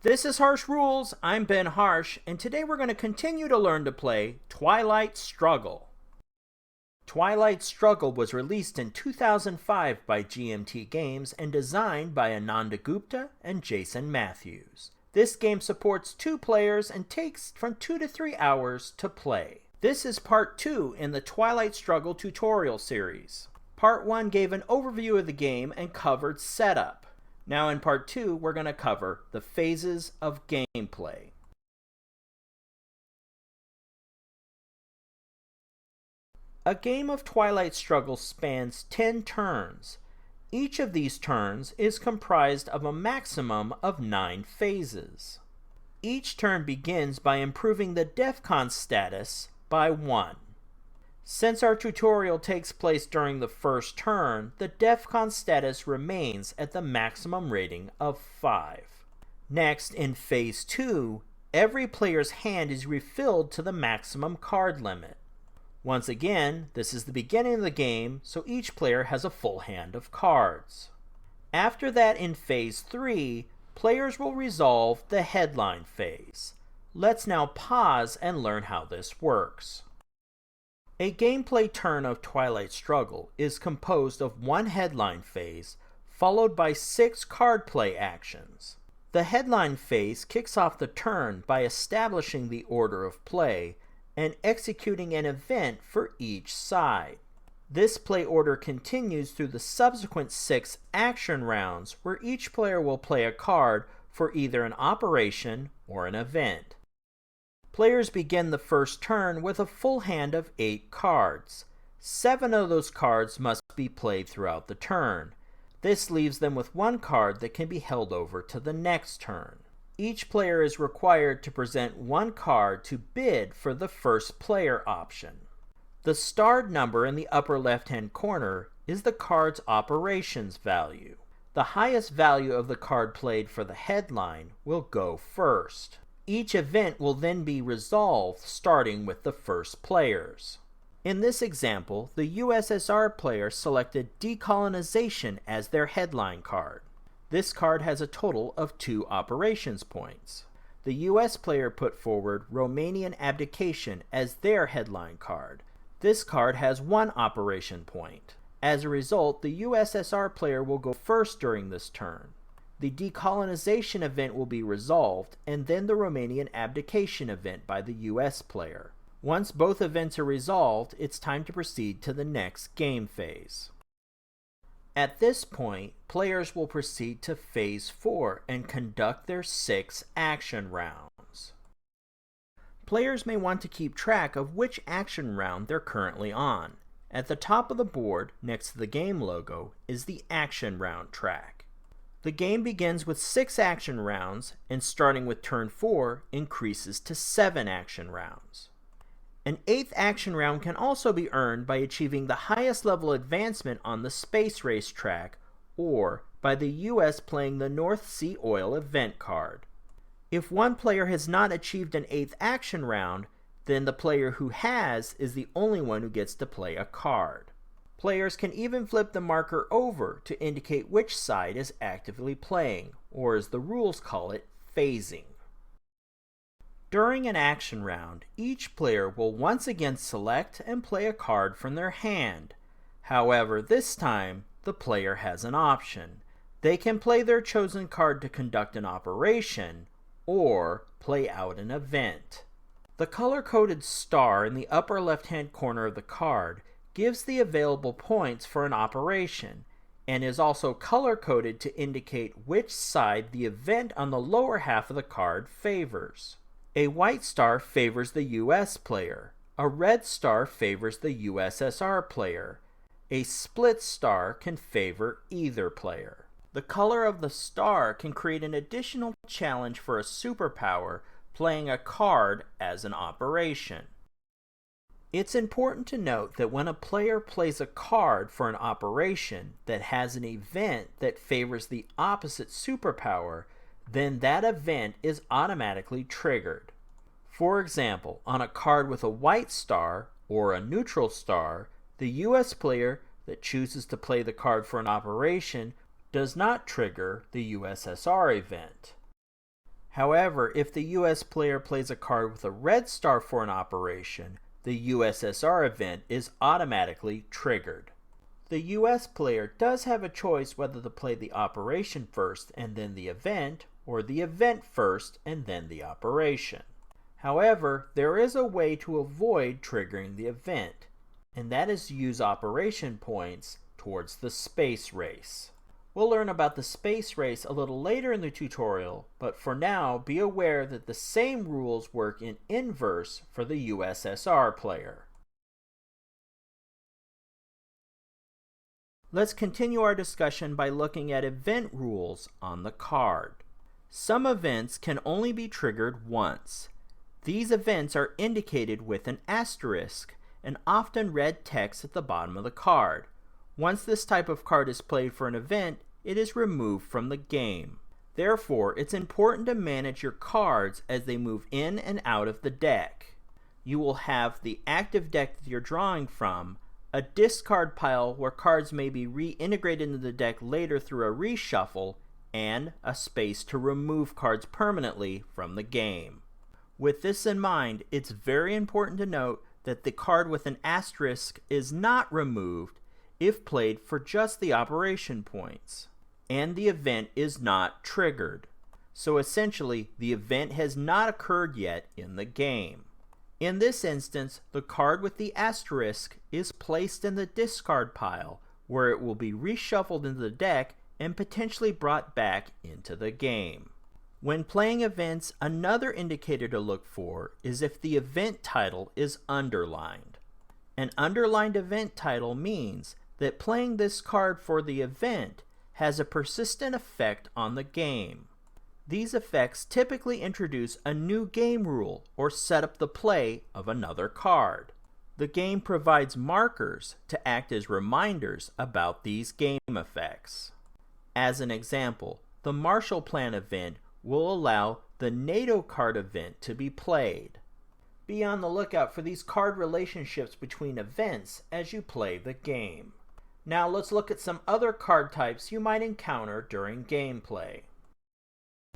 This is Harsh Rules. I'm Ben Harsh, and today we're going to continue to learn to play Twilight Struggle. Twilight Struggle was released in 2005 by GMT Games and designed by Ananda Gupta and Jason Matthews. This game supports 2 players and takes from 2 to 3 hours to play. This is part 2 in the Twilight Struggle tutorial series. Part 1 gave an overview of the game and covered setup. Now in part 2, we're going to cover the phases of gameplay. A game of Twilight Struggle spans 10 turns. Each of these turns is comprised of a maximum of 9 phases. Each turn begins by improving the DEFCON status by 1. Since our tutorial takes place during the first turn, the DEFCON status remains at the maximum rating of 5. Next, in Phase 2, every player's hand is refilled to the maximum card limit. Once again, this is the beginning of the game, so each player has a full hand of cards. After that, in Phase 3, players will resolve the headline phase. Let's now pause and learn how this works. A gameplay turn of Twilight Struggle is composed of 1 headline phase, followed by 6 card play actions. The headline phase kicks off the turn by establishing the order of play and executing an event for each side. This play order continues through the subsequent 6 action rounds, where each player will play a card for either an operation or an event. Players begin the first turn with a full hand of 8 cards. 7 of those cards must be played throughout the turn. This leaves them with 1 card that can be held over to the next turn. Each player is required to present 1 card to bid for the first player option. The starred number in the upper left-hand corner is the card's operations value. The highest value of the card played for the headline will go first. Each event will then be resolved starting with the first players. In this example, the USSR player selected decolonization as their headline card. This card has a total of 2 operations points. The US player put forward Romanian abdication as their headline card. This card has 1 operation point. As a result, the USSR player will go first during this turn. The decolonization event will be resolved, and then the Romanian abdication event by the US player. Once both events are resolved, it's time to proceed to the next game phase. At this point, players will proceed to Phase 4 and conduct their 6 action rounds. Players may want to keep track of which action round they're currently on. At the top of the board, next to the game logo, is the action round track. The game begins with 6 action rounds, and starting with turn 4, increases to 7 action rounds. An 8th action round can also be earned by achieving the highest level advancement on the space race track, or by the US playing the North Sea Oil event card. If one player has not achieved an 8th action round, then the player who has is the only one who gets to play a card. Players can even flip the marker over to indicate which side is actively playing, or as the rules call it, phasing. During an action round, each player will once again select and play a card from their hand. However, this time, the player has an option. They can play their chosen card to conduct an operation, or play out an event. The color-coded star in the upper left-hand corner of the card gives the available points for an operation, and is also color-coded to indicate which side the event on the lower half of the card favors. A white star favors the US player. A red star favors the USSR player. A split star can favor either player. The color of the star can create an additional challenge for a superpower playing a card as an operation. It's important to note that when a player plays a card for an operation that has an event that favors the opposite superpower, then that event is automatically triggered. For example, on a card with a white star or a neutral star, the US player that chooses to play the card for an operation does not trigger the USSR event. However, if the US player plays a card with a red star for an operation, the USSR event is automatically triggered. The US player does have a choice whether to play the operation first and then the event, or the event first and then the operation. However, there is a way to avoid triggering the event, and that is to use operation points towards the space race. We'll learn about the space race a little later in the tutorial, but for now, be aware that the same rules work in inverse for the USSR player. Let's continue our discussion by looking at event rules on the card. Some events can only be triggered once. These events are indicated with an asterisk, and often red text at the bottom of the card. Once this type of card is played for an event, it is removed from the game. Therefore, it's important to manage your cards as they move in and out of the deck. You will have the active deck that you're drawing from, a discard pile where cards may be reintegrated into the deck later through a reshuffle, and a space to remove cards permanently from the game. With this in mind, it's very important to note that the card with an asterisk is not removed if played for just the operation points, and the event is not triggered. So essentially, the event has not occurred yet in the game. In this instance, the card with the asterisk is placed in the discard pile, where it will be reshuffled into the deck and potentially brought back into the game. When playing events, another indicator to look for is if the event title is underlined. An underlined event title means that playing this card for the event has a persistent effect on the game. These effects typically introduce a new game rule or set up the play of another card. The game provides markers to act as reminders about these game effects. As an example, the Marshall Plan event will allow the NATO card event to be played. Be on the lookout for these card relationships between events as you play the game. Now let's look at some other card types you might encounter during gameplay.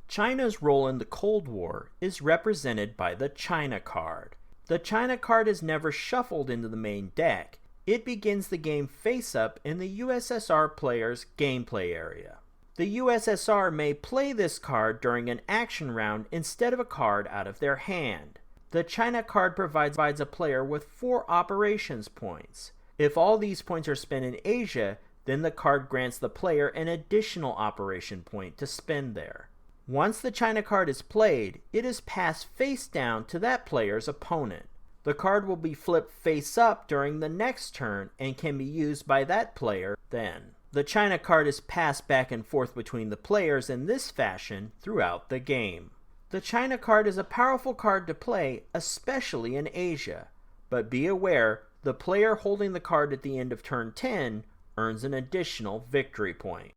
China's role in the Cold War is represented by the China card. The China card is never shuffled into the main deck. It begins the game face up in the USSR player's gameplay area. The USSR may play this card during an action round instead of a card out of their hand. The China card provides a player with 4 operations points. If all these points are spent in Asia, then the card grants the player an additional operation point to spend there. Once the China card is played, it is passed face down to that player's opponent. The card will be flipped face up during the next turn and can be used by that player then. The China card is passed back and forth between the players in this fashion throughout the game. The China card is a powerful card to play, especially in Asia. But be aware, the player holding the card at the end of turn 10 earns an additional victory point.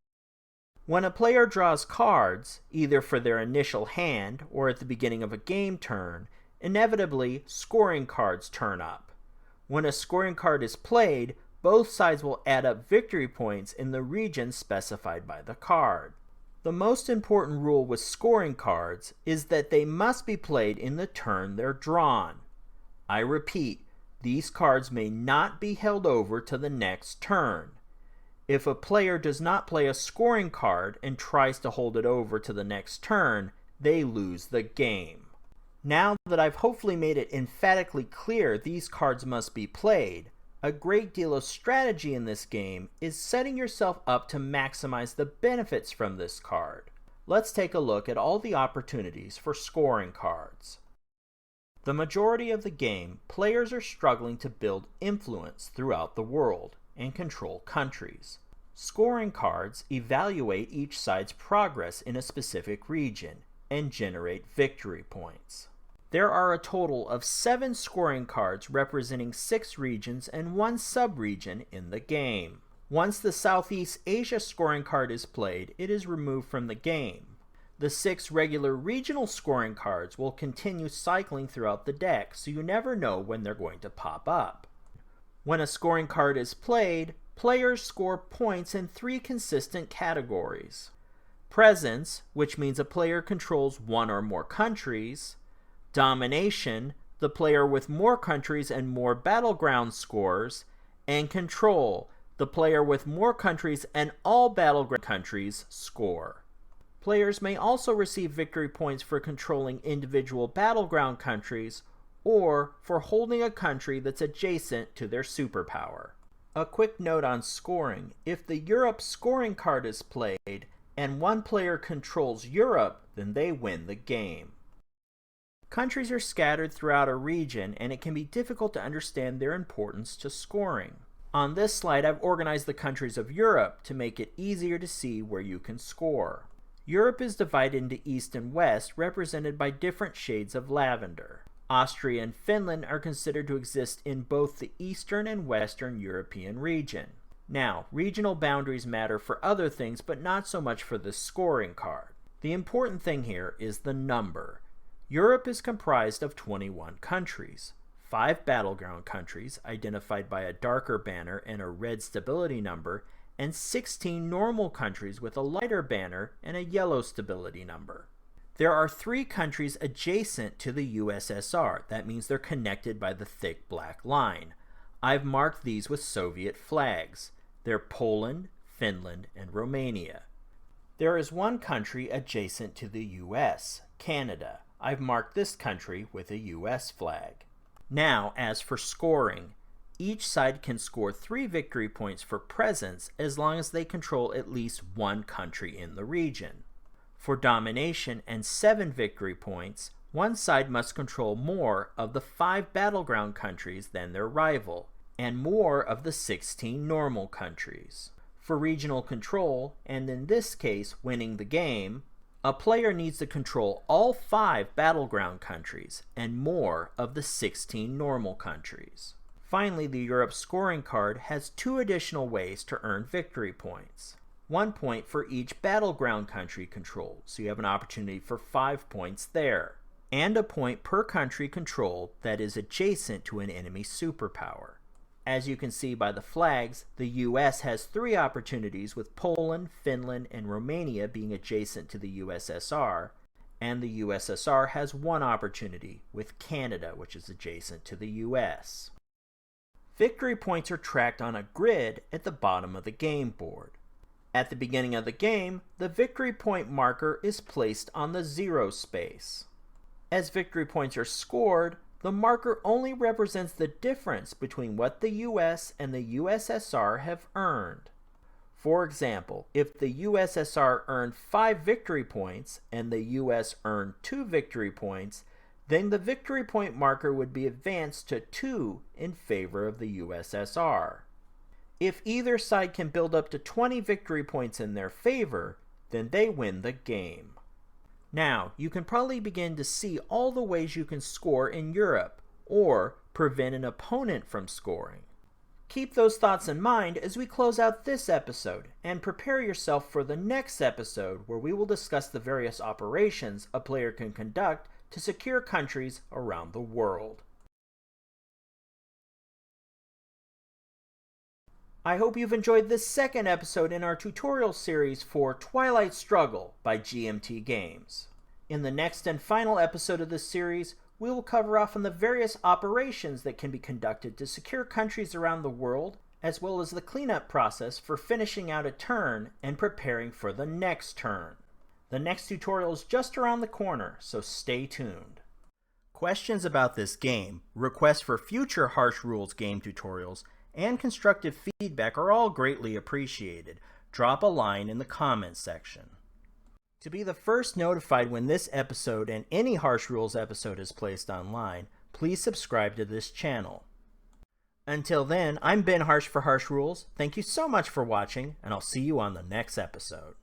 When a player draws cards, either for their initial hand or at the beginning of a game turn, inevitably scoring cards turn up. When a scoring card is played, both sides will add up victory points in the region specified by the card. The most important rule with scoring cards is that they must be played in the turn they're drawn. I repeat, these cards may not be held over to the next turn. If a player does not play a scoring card and tries to hold it over to the next turn, they lose the game. Now that I've hopefully made it emphatically clear these cards must be played, a great deal of strategy in this game is setting yourself up to maximize the benefits from this card. Let's take a look at all the opportunities for scoring cards. The majority of the game, players are struggling to build influence throughout the world and control countries. Scoring cards evaluate each side's progress in a specific region and generate victory points. There are a total of 7 scoring cards representing 6 regions and 1 sub-region in the game. Once the Southeast Asia scoring card is played, it is removed from the game. The 6 regular regional scoring cards will continue cycling throughout the deck, so you never know when they're going to pop up. When a scoring card is played, players score points in 3 consistent categories. Presence, which means a player controls one or more countries. Domination, the player with more countries and more battleground scores. And Control, the player with more countries and all battleground countries score. Players may also receive victory points for controlling individual battleground countries or for holding a country that's adjacent to their superpower. A quick note on scoring: if the Europe scoring card is played and one player controls Europe, then they win the game. Countries are scattered throughout a region, and it can be difficult to understand their importance to scoring. On this slide, I've organized the countries of Europe to make it easier to see where you can score. Europe is divided into East and West, represented by different shades of lavender. Austria and Finland are considered to exist in both the Eastern and Western European region. Now, regional boundaries matter for other things, but not so much for the scoring card. The important thing here is the number. Europe is comprised of 21 countries. 5 battleground countries, identified by a darker banner and a red stability number, and 16 normal countries with a lighter banner and a yellow stability number. There are 3 countries adjacent to the USSR. That means they're connected by the thick black line. I've marked these with Soviet flags. They're Poland, Finland, and Romania. There is one country adjacent to the US, Canada. I've marked this country with a US flag. Now, as for scoring, each side can score 3 victory points for presence as long as they control at least one country in the region. For domination and 7 victory points, one side must control more of the 5 battleground countries than their rival, and more of the 16 normal countries. For regional control, and in this case winning the game, a player needs to control all 5 battleground countries and more of the 16 normal countries. Finally, the Europe scoring card has 2 additional ways to earn victory points. 1 point for each battleground country controlled, so you have an opportunity for 5 points there. And a point per country controlled that is adjacent to an enemy superpower. As you can see by the flags, the US has 3 opportunities, with Poland, Finland, and Romania being adjacent to the USSR, and the USSR has 1 opportunity, with Canada, which is adjacent to the US. Victory points are tracked on a grid at the bottom of the game board. At the beginning of the game, the victory point marker is placed on the 0 space. As victory points are scored, the marker only represents the difference between what the US and the USSR have earned. For example, if the USSR earned 5 victory points and the US earned 2 victory points, then the victory point marker would be advanced to 2 in favor of the USSR. If either side can build up to 20 victory points in their favor, then they win the game. Now, you can probably begin to see all the ways you can score in Europe, or prevent an opponent from scoring. Keep those thoughts in mind as we close out this episode, and prepare yourself for the next episode where we will discuss the various operations a player can conduct to secure countries around the world. I hope you've enjoyed this second episode in our tutorial series for Twilight Struggle by GMT Games. In the next and final episode of this series, we will cover off on the various operations that can be conducted to secure countries around the world, as well as the cleanup process for finishing out a turn and preparing for the next turn. The next tutorial is just around the corner, so stay tuned. Questions about this game, requests for future Harsh Rules game tutorials, and constructive feedback are all greatly appreciated. Drop a line in the comments section. To be the first notified when this episode and any Harsh Rules episode is placed online, please subscribe to this channel. Until then, I'm Ben Harsh for Harsh Rules. Thank you so much for watching, and I'll see you on the next episode.